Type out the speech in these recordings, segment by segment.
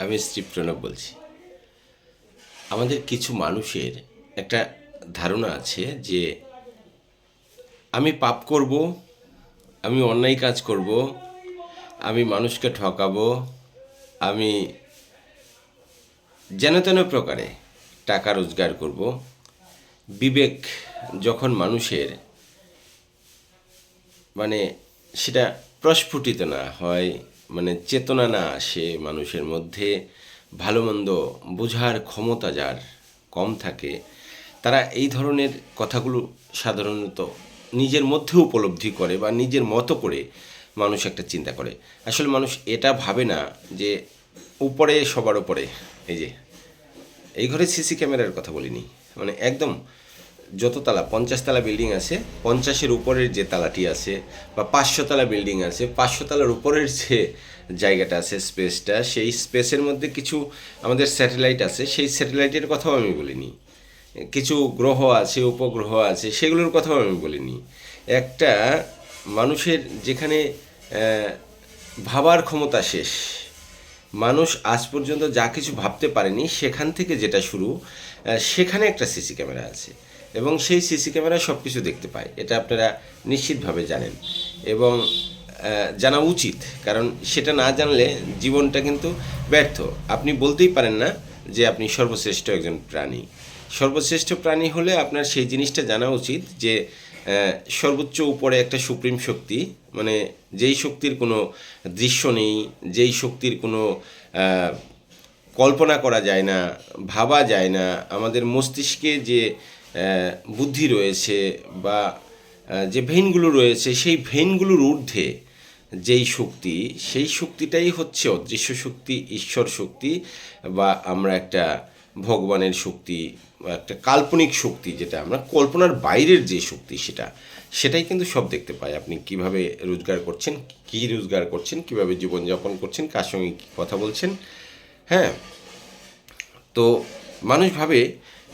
আমি শ্রী প্রণব বলছি। আমাদের কিছু মানুষের একটা ধারণা আছে যে আমি পাপ করব, আমি অন্যায় কাজ করব, আমি মানুষকে ঠকাবো, আমি যেন তেন প্রকারে টাকা রোজগার করব। বিবেক যখন মানুষের মানে সেটা প্রস্ফুটিত না হয়, চেতনা না আসে মানুষের মধ্যে, ভালো মন্দ বোঝার ক্ষমতা যার কম থাকে, তারা এই ধরনের কথাগুলো সাধারণত নিজের মধ্যে উপলব্ধি করে বা নিজের মতো করে মানুষ একটা চিন্তা করে। আসলে মানুষ এটা ভাবে না যে উপরে সবার উপরে, এই ঘরে সিসি ক্যামেরার কথা বলিনি, একদম যত তালা 50 তালা বিল্ডিং আছে, 50-এর উপরের যে তালাটি আছে, বা 500 তালা বিল্ডিং আছে, 500 তালার উপরের যে জায়গাটা আছে, স্পেসটা, সেই স্পেসের মধ্যে কিছু আমাদের স্যাটেলাইট আছে, সেই স্যাটেলাইটের কথাও আমি বলিনি। কিছু গ্রহ আছে, উপগ্রহ আছে, সেগুলোর কথাও আমি বলিনি। একটা মানুষের যেখানে ভাবার ক্ষমতা শেষ, মানুষ আজ পর্যন্ত যা কিছু ভাবতে পারেনি সেখান থেকে যেটা শুরু, সেখানে একটা সিসি ক্যামেরা আছে এবং সেই সিসি ক্যামেরা সব কিছু দেখতে পায়। এটা আপনারা নিশ্চিতভাবে জানেন এবং জানা উচিত, কারণ সেটা না জানলে জীবনটা কিন্তু ব্যর্থ। আপনি বলতেই পারেন না যে আপনি সর্বশ্রেষ্ঠ একজন প্রাণী। সর্বশ্রেষ্ঠ প্রাণী হলে আপনার সেই জিনিসটা জানা উচিত যে সর্বোচ্চ উপরে একটা সুপ্রিম শক্তি, যেই শক্তির কোনো দৃশ্য নেই, যেই শক্তির কোনো কল্পনা করা যায় না, ভাবা যায় না। আমাদের মস্তিষ্কে যে বুদ্ধি রয়েছে বা যে ভেইনগুলো রয়েছে, সেই ভেইনগুলোর ঊর্ধ্বে যেই শক্তি, সেই শক্তিটাই হচ্ছে অদৃশ্য শক্তি, ঈশ্বর শক্তি, বা আমরা একটা ভগবানের শক্তি, একটা কাল্পনিক শক্তি, যেটা আমরা কল্পনার বাইরের যে শক্তি, সেটাই কিন্তু সব দেখতে পাই। আপনি কিভাবে রোজগার করছেন, কী রোজগার করছেন, কিভাবে জীবনযাপন করছেন, কার সঙ্গে কী কথা বলছেন। হ্যাঁ, তো মানুষ ভাবে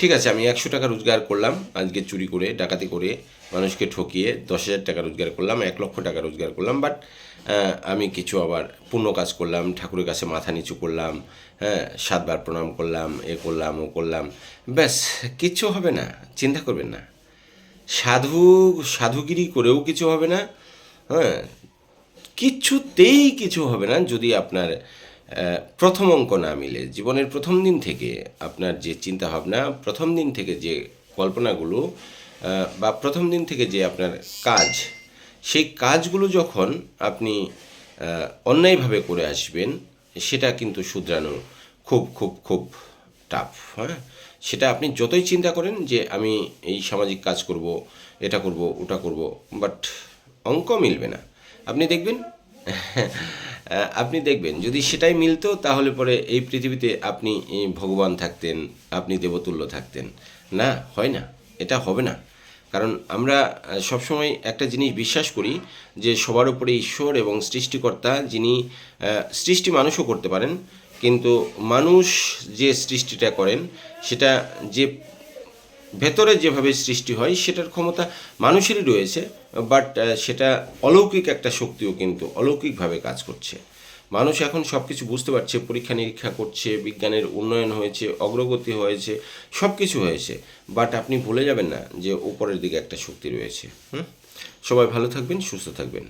ঠিক আছে, আমি 100 টাকা রোজগার করলাম আজকে, চুরি করে, ডাকাতি করে, মানুষকে ঠকিয়ে 10,000 টাকা রোজগার করলাম, 1,00,000 টাকা রোজগার করলাম, বাট আমি কিছু আবার পুণ্য কাজ করলাম, ঠাকুরের কাছে মাথা নিচু করলাম, 7 বার প্রণাম করলাম, এ করলাম, ও করলাম, ব্যাস কিচ্ছু হবে না। চিন্তা করবেন না, সাধুগিরি করেও কিছু হবে না। হ্যাঁ, কিছুতেই কিছু হবে না যদি আপনার প্রথম অঙ্ক না মিলে। জীবনের প্রথম দিন থেকে আপনার যে চিন্তাভাবনা, প্রথম দিন থেকে যে কল্পনাগুলো, বা প্রথম দিন থেকে যে আপনার কাজ, সেই কাজগুলো যখন আপনি অন্যায়ভাবে করে আসবেন, সেটা কিন্তু শুধরানো খুব খুব খুব টাফ। হ্যাঁ, সেটা আপনি যতই চিন্তা করেন যে আমি এই সামাজিক কাজ করব, এটা করব, ওটা করব, বাট অঙ্ক মিলবে না। আপনি দেখবেন যদি সেটাই মিলতো, তাহলে পরে এই পৃথিবীতে আপনি ভগবান থাকতেন, আপনি দেবতুল্য থাকতেন। না, হয় না, এটা হবে না। কারণ আমরা সবসময় একটা জিনিস বিশ্বাস করি যে সবার উপরে ঈশ্বর এবং সৃষ্টিকর্তা, যিনি সৃষ্টি মানুষও করতে পারেন, কিন্তু মানুষ যে সৃষ্টিটা করেন, সেটা যে ভেতরে যেভাবে সৃষ্টি হয়, সেটার ক্ষমতা মানুষেরই রয়েছে, বাট সেটা অলৌকিক একটা শক্তিও কিন্তু অলৌকিকভাবে কাজ করছে। মানুষ এখন সব কিছু বুঝতে পারছে, পরীক্ষা নিরীক্ষা করছে, বিজ্ঞানের উন্নয়ন হয়েছে, অগ্রগতি হয়েছে, সব কিছু হয়েছে, বাট আপনি ভুলে যাবেন না যে উপরের দিকে একটা শক্তি রয়েছে। সবাই ভালো থাকবেন, সুস্থ থাকবেন।